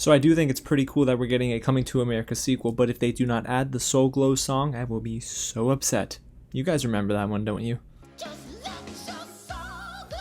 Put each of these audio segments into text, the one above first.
So I do think it's pretty cool that we're getting a Coming to America sequel, but if they do not add the Soul Glow song, I will be so upset. You guys remember that one, don't you? Just let your soul go.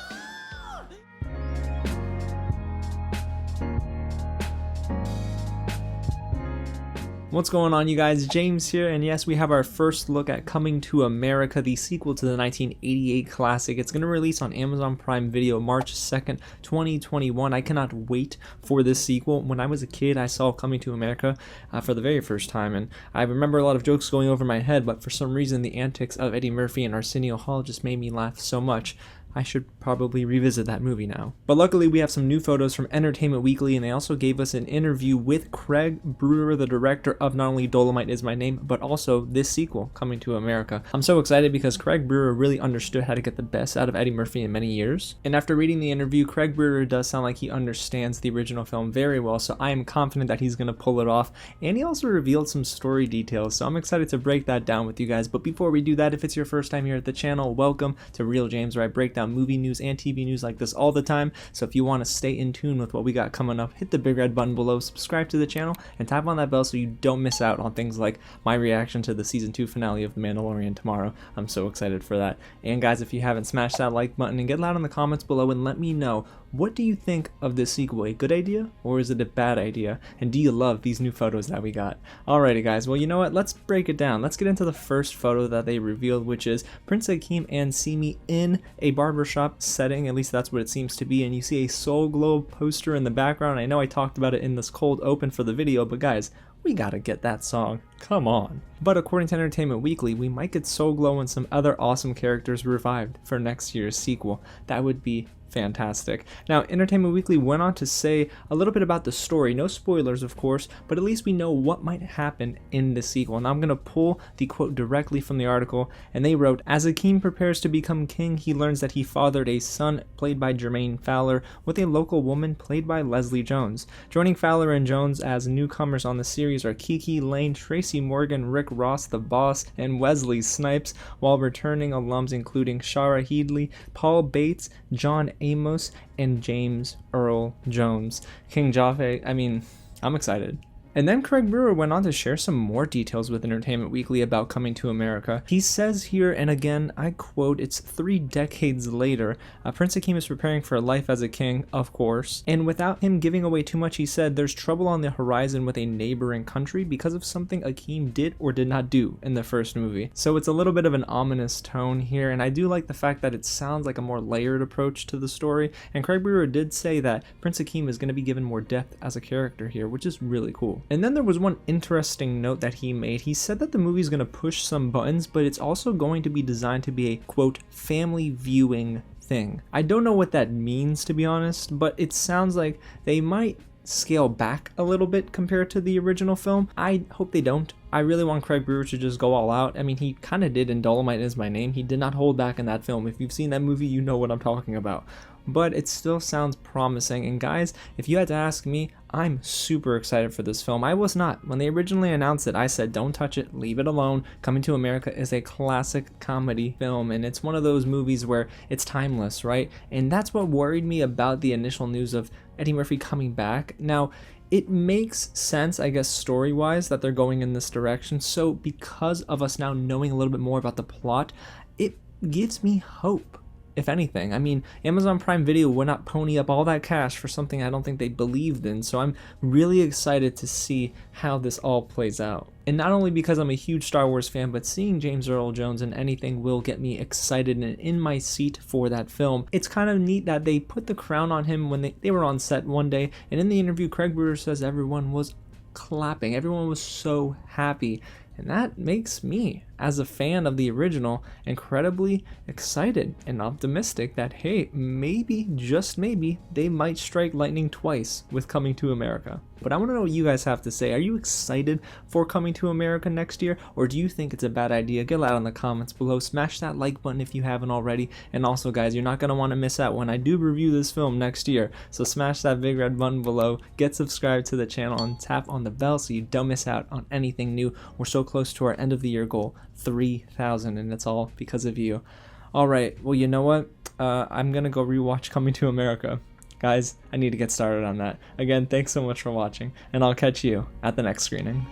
What's going on, you guys? James here, and yes, we have our first look at Coming to America, the sequel to the 1988 classic. It's going to release on Amazon Prime Video March 2nd, 2021. I cannot wait for this sequel. When I was a kid, I saw Coming to America for the very first time, and I remember a lot of jokes going over my head, but for some reason, the antics of Eddie Murphy and Arsenio Hall just made me laugh so much. I should probably revisit that movie now. But luckily we have some new photos from Entertainment Weekly, and they also gave us an interview with Craig Brewer, the director of not only Dolomite Is My Name, but also this sequel, Coming to America. I'm so excited because Craig Brewer really understood how to get the best out of Eddie Murphy in many years. And after reading the interview, Craig Brewer does sound like he understands the original film very well, so I am confident that he's going to pull it off. And he also revealed some story details, so I'm excited to break that down with you guys. But before we do that, if it's your first time here at the channel, welcome to Real James, where I break down movie news and TV news like this all the time. So if you want to stay in tune with what we got coming up, hit the big red button below, subscribe to the channel, and tap on that bell so you don't miss out on things like my reaction to the season 2 finale of The Mandalorian tomorrow. I'm so excited for that. And guys, if you haven't, smash that like button and get loud in the comments below and let me know, what do you think of this sequel? A good idea or is it a bad idea? And do you love these new photos that we got? Alrighty guys, well you know what, let's break it down. Let's get into the first photo that they revealed, which is Prince Akeem and Simi in a barbershop setting. At least that's what it seems to be, and you see a Soul Glow poster in the background. I know I talked about it in this cold open for the video, but guys, we gotta get that song. Come on. But according to Entertainment Weekly, we might get Soul Glow and some other awesome characters revived for next year's sequel. That would be fantastic. Now, Entertainment Weekly went on to say a little bit about the story. No spoilers, of course, but at least we know what might happen in the sequel. And I'm going to pull the quote directly from the article, and they wrote, "As Akeem prepares to become king, he learns that he fathered a son, played by Jermaine Fowler, with a local woman, played by Leslie Jones. Joining Fowler and Jones as newcomers on the series are Kiki Lane, Tracy Morgan, Rick Ross, the boss, and Wesley Snipes, while returning alums including Shara Headley, Paul Bates, John Amos, and James Earl Jones." King Jaffe, I'm excited. And then Craig Brewer went on to share some more details with Entertainment Weekly about Coming to America. He says here, and again, I quote, "It's 3 decades later. Prince Akeem is preparing for a life as a king, of course. And without him giving away too much, he said, there's trouble on the horizon with a neighboring country because of something Akeem did or did not do in the first movie." So it's a little bit of an ominous tone here, and I do like the fact that it sounds like a more layered approach to the story. And Craig Brewer did say that Prince Akeem is going to be given more depth as a character here, which is really cool. And then there was one interesting note that he made. He said that the movie is going to push some buttons, but it's also going to be designed to be a, quote, family viewing thing. I don't know what that means, to be honest, but it sounds like they might scale back a little bit compared to the original film. I hope they don't. I really want Craig Brewer to just go all out. I mean, he kind of did in Dolomite Is My Name. He did not hold back in that film. If you've seen that movie, you know what I'm talking about. But it still sounds promising. And guys, if you had to ask me, I'm super excited for this film. I was not. When they originally announced it, I said, don't touch it, leave it alone. Coming to America is a classic comedy film, and it's one of those movies where it's timeless, right? And that's what worried me about the initial news of Eddie Murphy coming back. Now, it makes sense, I guess, story-wise, that they're going in this direction. So because of us now knowing a little bit more about the plot, it gives me hope. If anything, I mean, Amazon Prime Video would not pony up all that cash for something I don't think they believed in, so I'm really excited to see how this all plays out. And not only because I'm a huge Star Wars fan, but seeing James Earl Jones in anything will get me excited and in my seat for that film. It's kind of neat that they put the crown on him when they were on set one day, and in the interview, Craig Brewer says everyone was clapping. Everyone was so happy. And that makes me, as a fan of the original, incredibly excited and optimistic that, hey, maybe, just maybe, they might strike lightning twice with Coming to America. But I want to know what you guys have to say. Are you excited for Coming to America next year, or do you think it's a bad idea? Get loud in the comments below. Smash that like button if you haven't already. And also, guys, you're not going to want to miss out when I do review this film next year. So smash that big red button below, get subscribed to the channel, and tap on the bell so you don't miss out on anything new. We're so close to our end of the year goal, 3,000, and it's all because of you. All right, well, you know what? I'm going to go rewatch Coming to America. Guys, I need to get started on that. Again, thanks so much for watching, and I'll catch you at the next screening.